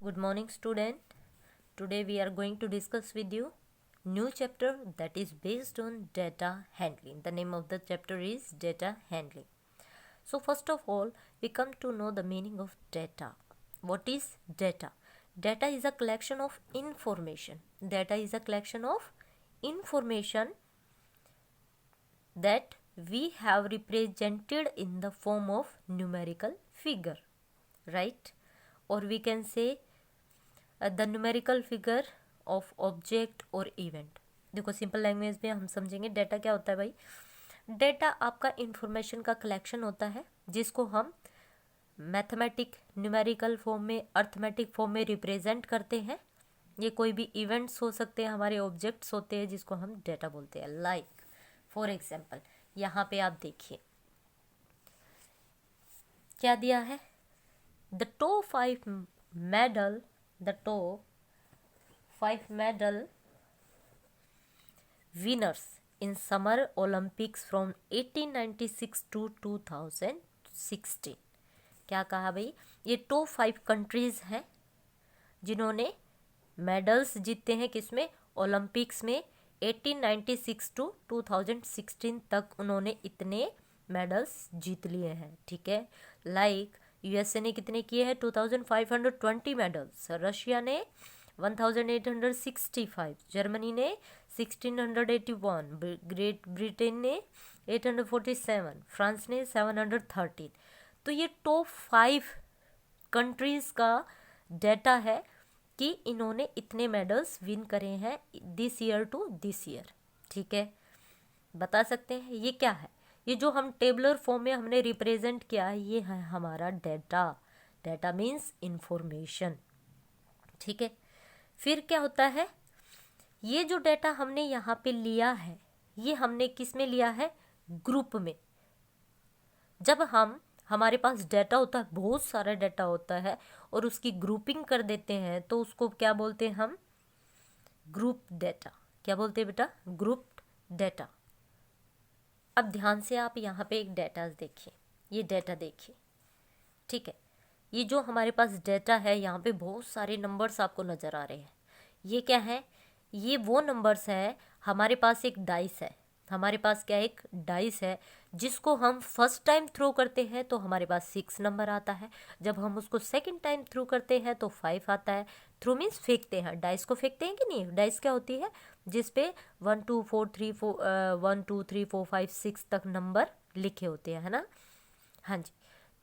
Good morning, student. Today we are going to discuss with you new chapter that is based on data handling. The name of the chapter is data handling. So first of all, we come to know the meaning of data. What is data? Data is a collection of information. Data is a collection of information that we have represented in the form of numerical figure, right? Or we can say the numerical figure of object और event. देखो simple language में हम समझेंगे data क्या होता है भाई. Data आपका इंफॉर्मेशन का कलेक्शन होता है जिसको हम मैथमेटिक न्यूमेरिकल फॉर्म में अर्थमेटिक फॉर्म में रिप्रेजेंट करते हैं. ये कोई भी इवेंट्स हो सकते हैं, हमारे ऑब्जेक्ट्स होते हैं जिसको हम डेटा बोलते हैं. लाइक फॉर एग्जाम्पल यहाँ पे आप देखिए क्या दिया है. The top 5 medal winners in Summer Olympics from 1896 to 2016. क्या कहा भाई, ये टॉप 5 कंट्रीज हैं जिन्होंने मेडल्स जीते हैं किसमें, ओलंपिक्स में. 1896 टू 2016 तक उन्होंने इतने मेडल्स जीत लिए हैं. ठीक है. लाइक यूएसए ने कितने किए हैं, 2520 मेडल्स. रशिया ने 1865, जर्मनी ने 1681, ग्रेट ब्रिटेन ने 847, फ्रांस ने 713. तो ये टॉप 5 कंट्रीज का डेटा है कि इन्होंने इतने मेडल्स विन करे हैं this year to this year. ठीक है. बता सकते हैं ये क्या है. ये जो हम टेबलर फॉर्म में हमने रिप्रेजेंट किया है ये है हमारा डेटा. Data means information. ठीक है. फिर क्या होता है, ये जो डेटा हमने यहाँ पे लिया है ये हमने किस में लिया है, ग्रुप में. जब हमारे पास डेटा होता है, बहुत सारा डेटा होता है और उसकी ग्रुपिंग कर देते हैं तो उसको क्या बोलते हैं हम, ग्रुप डेटा. क्या बोलते हैं बेटा, ग्रुप डेटा. अब ध्यान से आप यहाँ पे एक डेटा देखिए, ये डेटा देखिए. ठीक है. ये जो हमारे पास डेटा है यहाँ पे बहुत सारे नंबर्स आपको नज़र आ रहे हैं. ये क्या है, ये वो नंबर्स है. हमारे पास एक डाइस है, हमारे पास क्या एक डाइस है जिसको हम फर्स्ट टाइम थ्रो करते हैं तो हमारे पास 6 नंबर आता है. जब हम उसको सेकंड टाइम थ्रो करते हैं तो 5 आता है. थ्रो मीन्स फेंकते हैं, डाइस को फेंकते हैं कि नहीं. डाइस क्या होती है, जिस पे 1 2 3 4 5 6 तक नंबर लिखे होते हैं, है ना. हाँ जी.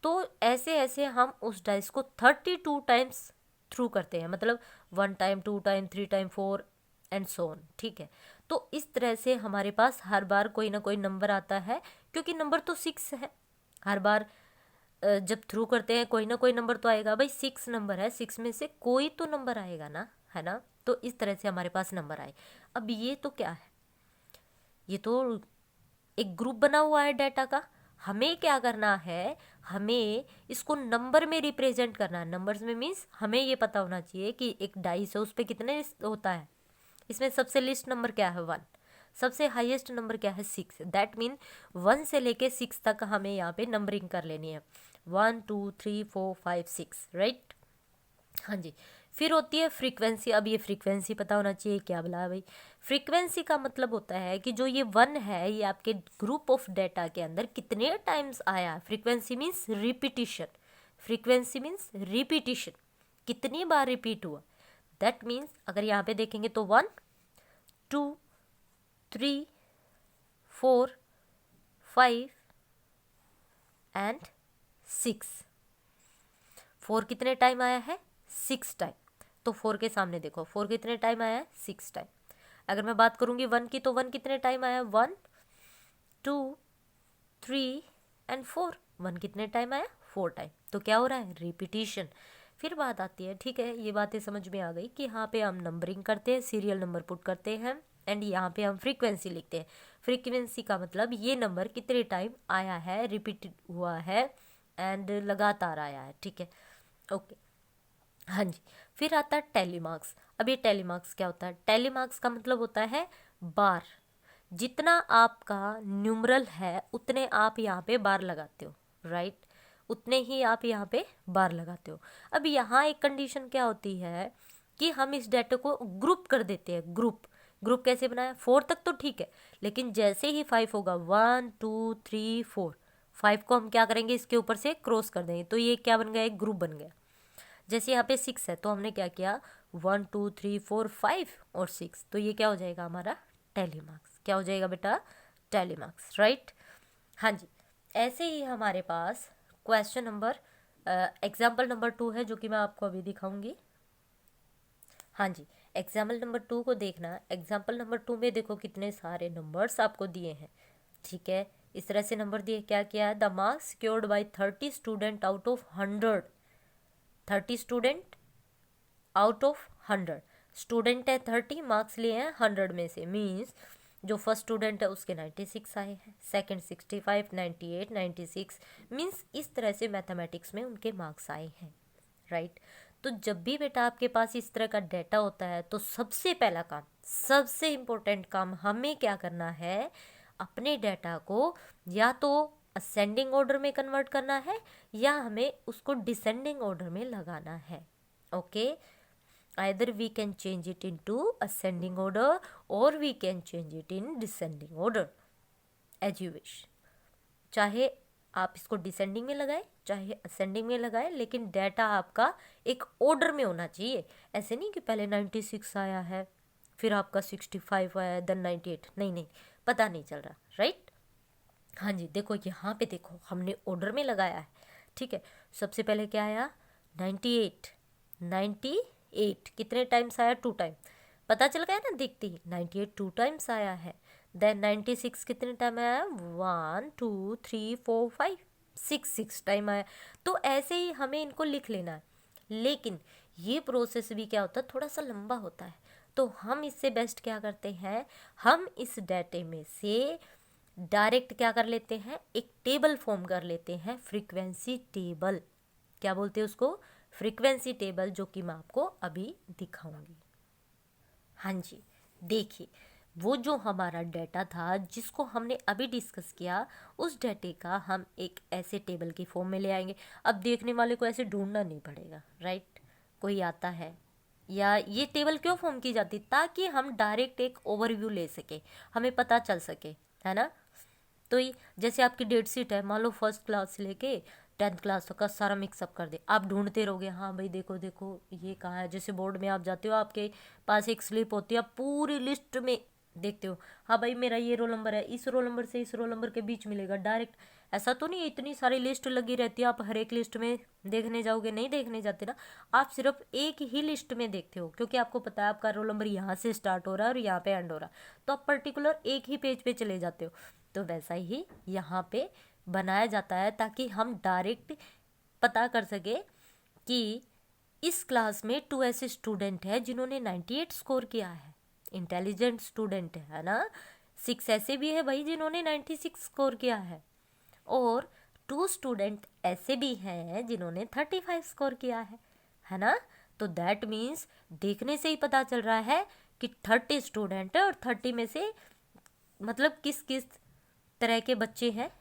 तो ऐसे ऐसे हम उस डाइस को 32 टाइम्स थ्रू करते हैं, मतलब 1 time 2 time 3 time 4 and so on. ठीक है. तो इस तरह से हमारे पास हर बार कोई ना कोई नंबर आता है क्योंकि नंबर तो 6 है. हर बार जब थ्रू करते हैं कोई ना कोई नंबर तो आएगा भाई. 6 नंबर है, 6 में से कोई तो नंबर आएगा ना, है ना. तो इस तरह से हमारे पास नंबर आए. अब ये तो क्या है, ये तो एक ग्रुप बना हुआ है डेटा का. हमें क्या करना है, हमें इसको नंबर में रिप्रेजेंट करना है. नंबर्स में मीन्स हमें ये पता होना चाहिए कि एक डाइस है उस पर कितने होता है. इसमें सबसे लिस्ट नंबर क्या है, 1. सबसे हाईएस्ट नंबर क्या है, 6. दैट मीन 1 से लेके 6 तक हमें यहाँ पे नंबरिंग कर लेनी है. 1 2 3 4 5 6, राइट. हाँ जी. फिर होती है फ्रीक्वेंसी. अब ये फ्रीक्वेंसी पता होना चाहिए क्या बोला है भाई. फ्रीक्वेंसी का मतलब होता है कि जो ये 1 है ये आपके ग्रुप ऑफ डेटा के अंदर कितने टाइम्स आया. Frequency means repetition. Frequency means repetition, कितनी बार रिपीट हुआ. दैट मीन्स अगर यहाँ पे देखेंगे तो 1 2 3 4 5 एंड 6. 4 कितने टाइम आया है, 6 टाइम. तो 4 के सामने देखो 4 कितने टाइम आया है, 6 टाइम. अगर मैं बात करूँगी 1 की तो 1 कितने टाइम आया, 1 2 3 एंड 4. 1 कितने टाइम आया, 4 टाइम. तो क्या हो रहा है, रिपीटिशन. फिर बात आती है, ठीक है, ये बातें समझ में आ गई कि यहाँ पे हम नंबरिंग करते हैं, सीरियल नंबर पुट करते हैं एंड यहाँ पे हम फ्रीक्वेंसी लिखते हैं. फ्रीक्वेंसी का मतलब ये नंबर कितने टाइम आया है, रिपीट हुआ है एंड लगातार आया है. ठीक है. ओके. हाँ जी. फिर आता है टेलीमार्क्स. अब ये टेलीमार्क्स क्या होता है, टेलीमार्क्स का मतलब होता है बार. जितना आपका न्यूमरल है उतने आप यहाँ पे बार लगाते हो, राइट. उतने ही आप यहाँ पे बार लगाते हो। अब यहाँ एक कंडीशन क्या होती है कि हम इस डाटा को ग्रुप कर देते हैं। ग्रुप कैसे बनाया, 4 तक तो ठीक है, लेकिन जैसे ही 5 होगा 1 2 3 4, 5 को हम क्या करेंगे, इसके ऊपर से क्रॉस कर देंगे, तो ये क्या बन गया, एक ग्रुप बन गया। जैसे यहाँ पे 6 है तो हमने क्या किया, 1 2 3 4 5 और 6, तो ये क्या हो जाएगा हमारा टैली मार्क्स। क्या हो जाएगा बेटा, टैली मार्क्स, राइट। हाँ जी, ऐसे ही हमारे पास क्वेश्चन नंबर एग्जाम्पल नंबर 2 है, जो कि मैं आपको अभी दिखाऊंगी। हाँ जी, एग्जाम्पल नंबर 2 को देखना। एग्जाम्पल नंबर 2 में देखो कितने सारे नंबर्स आपको दिए हैं, ठीक है। इस तरह से नंबर दिए, क्या किया है, the marks secured by 30 student out of 100, 30 student out of 100, student है 30, मार्क्स लिए हैं 100 में से, मीन्स जो फर्स्ट स्टूडेंट है उसके 96 आए हैं, सेकंड 65, 98, 96, मीन्स इस तरह से मैथमेटिक्स में उनके मार्क्स आए हैं, राइट। तो जब भी बेटा आपके पास इस तरह का डेटा होता है तो सबसे पहला काम, सबसे इम्पोर्टेंट काम हमें क्या करना है, अपने डेटा को या तो असेंडिंग ऑर्डर में कन्वर्ट करना है या हमें उसको डिसेंडिंग ऑर्डर में लगाना है, okay. Either we can change it into ascending order or we can change it in descending order as you wish। चाहे आप इसको डिसेंडिंग में लगाएं चाहे असेंडिंग में लगाएं, लेकिन डाटा आपका एक ऑर्डर में होना चाहिए। ऐसे नहीं कि पहले 96 आया है फिर आपका 65 आया है देन 98, नहीं, पता नहीं चल रहा, राइट। हाँ जी, देखो यहाँ पे देखो हमने ऑर्डर में लगाया है, ठीक है। सबसे पहले क्या आया, 98 कितने टाइम्स आया, 2 टाइम, पता चल गया ना देखते ही, 98 2 टाइम्स आया है। देन 96 कितने टाइम आया, 1 2 3 4 5 6 टाइम आया। तो ऐसे ही हमें इनको लिख लेना है, लेकिन ये प्रोसेस भी क्या होता है, थोड़ा सा लंबा होता है। तो हम इससे बेस्ट क्या करते हैं, हम इस डाटे में से डायरेक्ट क्या कर लेते हैं, एक टेबल फॉर्म कर लेते हैं, फ्रीक्वेंसी टेबल। क्या बोलते हैं उसको, फ्रीक्वेंसी टेबल, जो कि मैं आपको अभी दिखाऊंगी। हाँ जी, देखिए वो जो हमारा डाटा था जिसको हमने अभी डिस्कस किया, उस डाटे का हम एक ऐसे टेबल की फॉर्म में ले आएंगे। अब देखने वाले को ऐसे ढूंढना नहीं पड़ेगा, राइट। कोई आता है, या ये टेबल क्यों फॉर्म की जाती, ताकि हम डायरेक्ट एक ओवरव्यू ले सके, हमें पता चल सके, है ना। तो जैसे आपकी डेट शीट है, मान लो फर्स्ट क्लास से लेके 10th क्लास तक का सारा मिक्सअप कर दे, आप ढूंढते रहोगे, हाँ भाई देखो ये कहाँ है। जैसे बोर्ड में आप जाते हो, आपके पास एक स्लिप होती है, आप पूरी लिस्ट में देखते हो, हाँ भाई मेरा ये रोल नंबर है, इस रोल नंबर से इस रोल नंबर के बीच मिलेगा डायरेक्ट। ऐसा तो नहीं इतनी सारी लिस्ट लगी रहती है, आप हर एक लिस्ट में देखने जाओगे, नहीं देखने जाते ना, आप सिर्फ एक ही लिस्ट में देखते हो, क्योंकि आपको पता है आपका रोल नंबर यहाँ से स्टार्ट हो रहा है और यहाँ पे एंड हो रहा है, तो आप पर्टिकुलर एक ही पेज पे चले जाते हो। तो वैसा ही यहाँ पे बनाया जाता है, ताकि हम डायरेक्ट पता कर सके कि इस क्लास में 2 ऐसे स्टूडेंट हैं जिन्होंने 98 स्कोर किया है, इंटेलिजेंट स्टूडेंट है ना। 6 ऐसे भी है भाई जिन्होंने 96 स्कोर किया है, और 2 स्टूडेंट ऐसे भी हैं जिन्होंने 35 स्कोर किया है ना। तो दैट मीन्स देखने से ही पता चल रहा है कि 30 स्टूडेंट है, और 30 में से मतलब किस किस तरह के बच्चे हैं,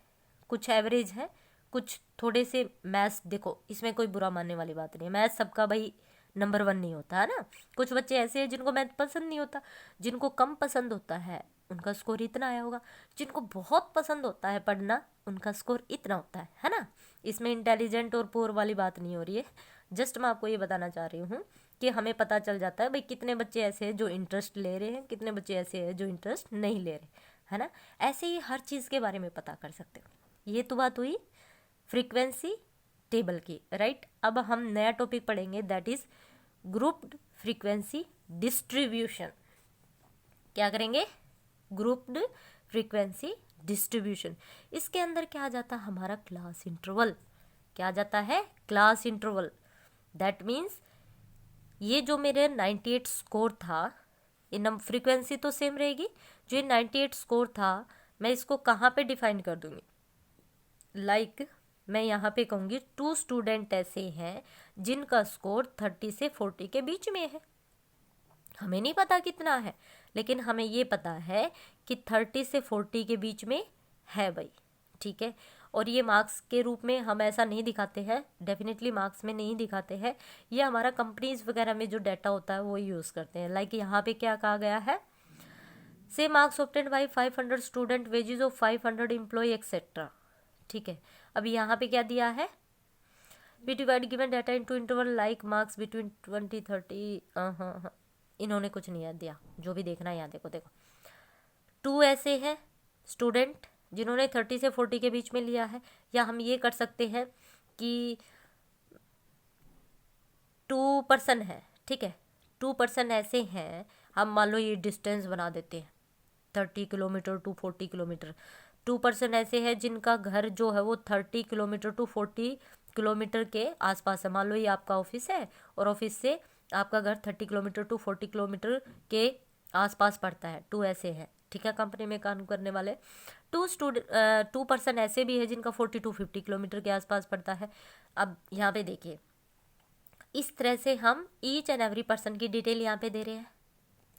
कुछ एवरेज है, कुछ थोड़े से मैथ्स, देखो इसमें कोई बुरा मानने वाली बात नहीं है, मैथ्स सबका भाई नंबर 1 नहीं होता है ना। कुछ बच्चे ऐसे हैं जिनको मैथ पसंद नहीं होता, जिनको कम पसंद होता है उनका स्कोर इतना आया होगा, जिनको बहुत पसंद होता है पढ़ना उनका स्कोर इतना होता है ना। इसमें इंटेलिजेंट और पुअर वाली बात नहीं हो रही है, जस्ट मैं आपको ये बताना चाह रही हूँ कि हमें पता चल जाता है भाई कितने बच्चे ऐसे हैं जो इंटरेस्ट ले रहे हैं, कितने बच्चे ऐसे हैं जो इंटरेस्ट नहीं ले रहे, है ना। ऐसे ही हर चीज़ के बारे में पता कर सकते हो। ये तो बात हुई फ्रीक्वेंसी टेबल की, राइट। अब हम नया टॉपिक पढ़ेंगे, that is grouped frequency distribution. क्या करेंगे, ग्रुप्ड फ्रीक्वेंसी डिस्ट्रीब्यूशन। इसके अंदर क्या आ जाता है, हमारा क्लास इंटरवल। क्या आ जाता है, क्लास इंटरवल। दैट मीन्स ये जो मेरे 98 स्कोर था, ये फ्रीक्वेंसी तो सेम रहेगी, जो ये 98 स्कोर था मैं इसको कहाँ पे डिफाइन कर दूंगी, लाइक मैं यहाँ पे कहूँगी 2 स्टूडेंट ऐसे हैं जिनका स्कोर 30 से 40 के बीच में है। हमें नहीं पता कितना है, लेकिन हमें ये पता है कि 30 से 40 के बीच में है भाई, ठीक है। और ये मार्क्स के रूप में हम ऐसा नहीं दिखाते हैं, डेफिनेटली मार्क्स में नहीं दिखाते हैं, ये हमारा कंपनीज वगैरह में जो डाटा होता है वो यूज़ करते हैं। लाइक यहाँ पे क्या कहा गया है, से marks obtained by 500 student, wages of 500 employ etcetera. ठीक है, अभी यहाँ पे क्या दिया है, we divide given data into interval like marks between 20 30। हाँ, इन्होंने कुछ नहीं दिया, जो भी देखना है यहाँ देखो 2 ऐसे हैं स्टूडेंट जिन्होंने 30 से 40 के बीच में लिया है, या हम ये कर सकते हैं कि 2 पर्सन है। ठीक है, 2 पर्सन ऐसे हैं, हम मान लो ये डिस्टेंस बना देते हैं 30 किलोमीटर टू 40 किलोमीटर। 2 पर्सन ऐसे हैं जिनका घर जो है वो 30 किलोमीटर टू 40 किलोमीटर के आसपास है। मान लो ये आपका ऑफिस है और ऑफिस से आपका घर 30 किलोमीटर टू 40 किलोमीटर के आसपास पड़ता है। 2 ऐसे हैं, ठीक है, कंपनी में काम करने वाले। 2 पर्सन ऐसे भी है जिनका 40 टू 50 किलोमीटर के आसपास पड़ता है। अब यहाँ पे देखिए, इस तरह से हम ईच एंड एवरी पर्सन की डिटेल यहाँ पे दे रहे हैं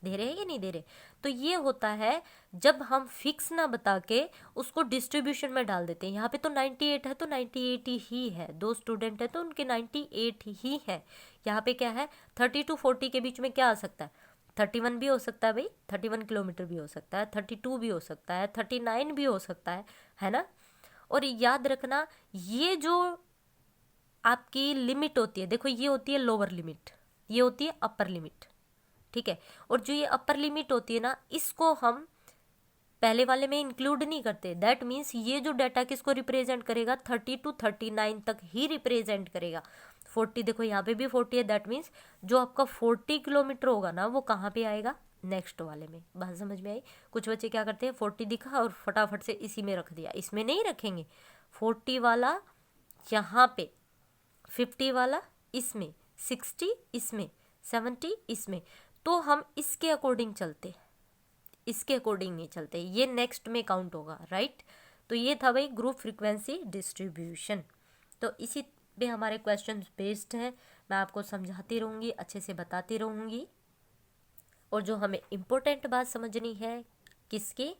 कि नहीं दे रहे। तो ये होता है जब हम फिक्स ना बता के उसको डिस्ट्रीब्यूशन में डाल देते हैं। यहाँ पे तो 98 है तो 98 ही है, 2 स्टूडेंट है तो उनके 98 ही है। यहाँ पे क्या है, 30 टू 40 के बीच में क्या आ सकता है, 31 भी हो सकता है भाई, 31 किलोमीटर भी हो सकता है, 32 भी हो सकता है, 39 भी हो सकता है ना। और याद रखना, ये जो आपकी लिमिट होती है, देखो ये होती है लोअर लिमिट, ये होती है अपर लिमिट। ठीक है, और जो ये अपर लिमिट होती है ना, इसको हम पहले वाले में इंक्लूड नहीं करते। दैट मीन्स ये जो डाटा किसको रिप्रेजेंट करेगा, 30 टू 39 तक ही रिप्रेजेंट करेगा। 40 देखो यहाँ पे भी 40 है, दैट मीन्स जो आपका 40 किलोमीटर होगा ना वो कहाँ पे आएगा, नेक्स्ट वाले में। बात समझ में आई। कुछ बच्चे क्या करते हैं, 40 दिखा और फटाफट से इसी में रख दिया, इसमें नहीं रखेंगे। 40 वाला यहाँ पे, 50 वाला इसमें, 60 इसमें, 70 इसमें। तो हम इसके अकॉर्डिंग चलते, इसके अकॉर्डिंग नहीं चलते, ये नेक्स्ट में काउंट होगा, राइट। तो ये था भाई ग्रुप फ्रीक्वेंसी डिस्ट्रीब्यूशन। तो इसी पे हमारे क्वेश्चन बेस्ड हैं, मैं आपको समझाती रहूँगी, अच्छे से बताती रहूँगी। और जो हमें इम्पोर्टेंट बात समझनी है किसकी,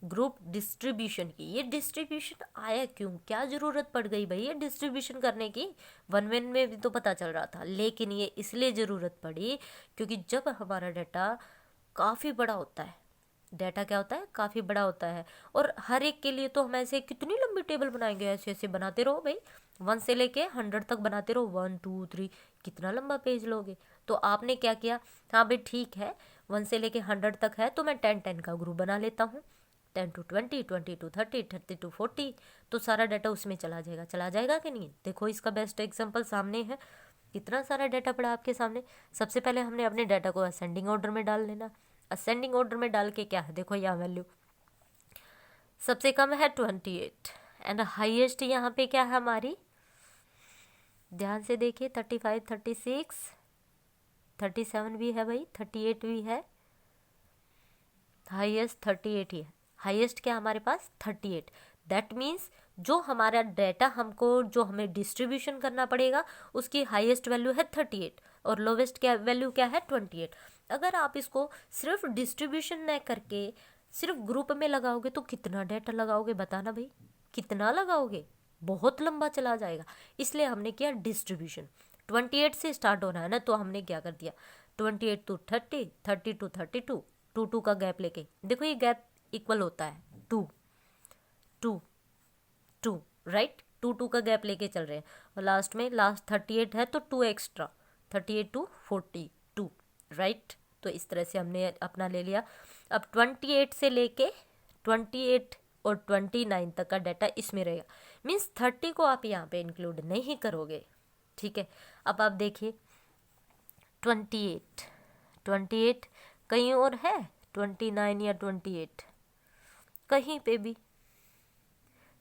ग्रुप डिस्ट्रीब्यूशन की। ये डिस्ट्रीब्यूशन आया क्यों, क्या ज़रूरत पड़ गई भाई ये डिस्ट्रीब्यूशन करने की, 1 में भी तो पता चल रहा था, लेकिन ये इसलिए ज़रूरत पड़ी क्योंकि जब हमारा डाटा काफ़ी बड़ा होता है, डाटा क्या होता है, काफ़ी बड़ा होता है, और हर एक के लिए तो हम ऐसे कितनी लंबी टेबल बनाएंगे, ऐसे ऐसे बनाते रहो भाई, 1 से लेके 100 तक बनाते रहो, 1 2 3, कितना लंबा पेज लोगे। तो आपने क्या किया, हाँ भाई ठीक है 1 से लेके 100 तक है तो मैं 10 का ग्रुप बना लेता हूँ, 10 टू 20, 20 टू 30, 30 टू 40, तो सारा डाटा उसमें चला जाएगा कि नहीं। देखो इसका बेस्ट एग्जांपल सामने है, कितना सारा डाटा पड़ा आपके सामने। सबसे पहले हमने अपने डाटा को असेंडिंग ऑर्डर में डाल लेना। असेंडिंग ऑर्डर में डाल के क्या है, देखो यहाँ वैल्यू सबसे कम है 28 एंड हाईएस्ट यहाँ पे क्या है हमारी, ध्यान से देखिए 35, 36, 37 भी है भाई, 38 भी है, हाईएस्ट 38 ही है। हाईएस्ट क्या हमारे पास 38। दैट मीन्स जो हमारा डाटा हमको, जो हमें डिस्ट्रीब्यूशन करना पड़ेगा उसकी हाईएस्ट वैल्यू है 38 और लोवेस्ट क्या वैल्यू क्या है 28। अगर आप इसको सिर्फ डिस्ट्रीब्यूशन न करके सिर्फ ग्रुप में लगाओगे तो कितना डाटा लगाओगे, बताना भाई, कितना लगाओगे, बहुत लंबा चला जाएगा। इसलिए हमने किया डिस्ट्रीब्यूशन। 28 से स्टार्ट होना है ना, तो हमने क्या कर दिया 28 टू 30, 30 टू 32, 2 का गैप लेके, देखो ये गैप इक्वल होता है 2 2 2, राइट, 2 का गैप लेके चल रहे हैं। और लास्ट में लास्ट 38 है तो 2 एक्स्ट्रा, 38 टू 42, राइट। तो इस तरह से हमने अपना ले लिया। अब 28 से लेके 28 और 29 तक का डाटा इसमें रहेगा, मीन्स 30 को आप यहाँ पे इंक्लूड नहीं करोगे, ठीक है। अब आप देखिए 28 कहीं और है, 29 या 28 कहीं पे भी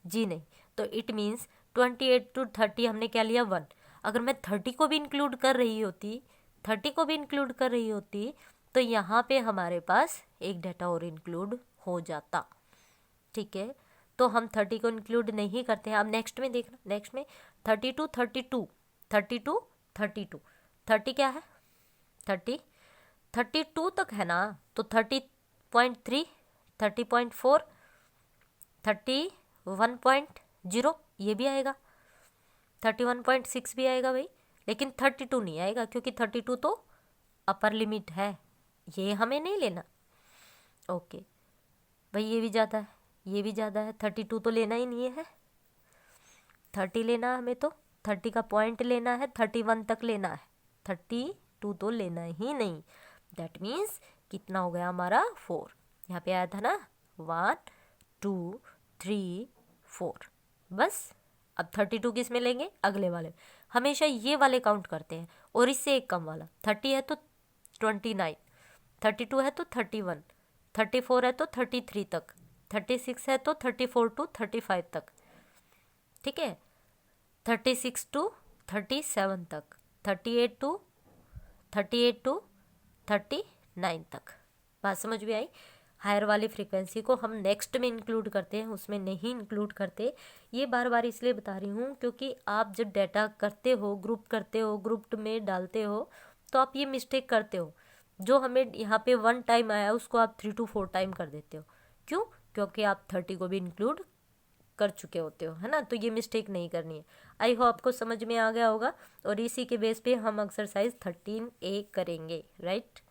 जी नहीं। तो इट मीन्स 28 टू 30 हमने क्या लिया 1। अगर मैं 30 को भी इंक्लूड कर रही होती तो यहाँ पे हमारे पास एक डाटा और इंक्लूड हो जाता, ठीक है। तो हम 30 को इंक्लूड नहीं करते हैं। अब नेक्स्ट में देखना, नेक्स्ट में 30 टू 32, 30 टू 32, 30 क्या है 32 तक है ना, तो 30.3, 30.4, 31.9, 0 ये भी आएगा, 31.6 भी आएगा भाई, लेकिन 32 नहीं आएगा क्योंकि 32 तो अपर लिमिट है, ये हमें नहीं लेना। ओके भाई ये भी ज़्यादा है, ये भी ज़्यादा है, 32 तो लेना ही नहीं है, 30 लेना है हमें, तो 30 का पॉइंट लेना है, 31 तक लेना है, 32 तो लेना ही नहीं। दैट मीन्स कितना हो गया हमारा 4, यहाँ पे आया था ना 1 2 3 4, बस। अब 32 किस में लेंगे, अगले वाले, हमेशा ये वाले काउंट करते हैं, और इससे एक कम वाला, 30 है तो 29, 32 है तो 31, 34 है तो 33 तक, 36 है तो 34 टू 35 तक, ठीक है, 36 टू 37 तक, 38 टू 39 तक। बात समझ में आई। हायर वाली फ्रीक्वेंसी को हम नेक्स्ट में इंक्लूड करते हैं, उसमें नहीं इंक्लूड करते। ये बार बार इसलिए बता रही हूँ क्योंकि आप जब डाटा करते हो, ग्रुप करते हो, ग्रुप में डालते हो, तो आप ये मिस्टेक करते हो, जो हमें यहाँ पे 1 टाइम आया उसको आप 3 to 4 टाइम कर देते हो। क्यों? क्योंकि आप 30 को भी इंक्लूड कर चुके होते हो, है ना। तो ये मिस्टेक नहीं करनी है। आई होप आपको समझ में आ गया होगा, और इसी के बेस पे हम एक्सरसाइज 13A करेंगे, राइट।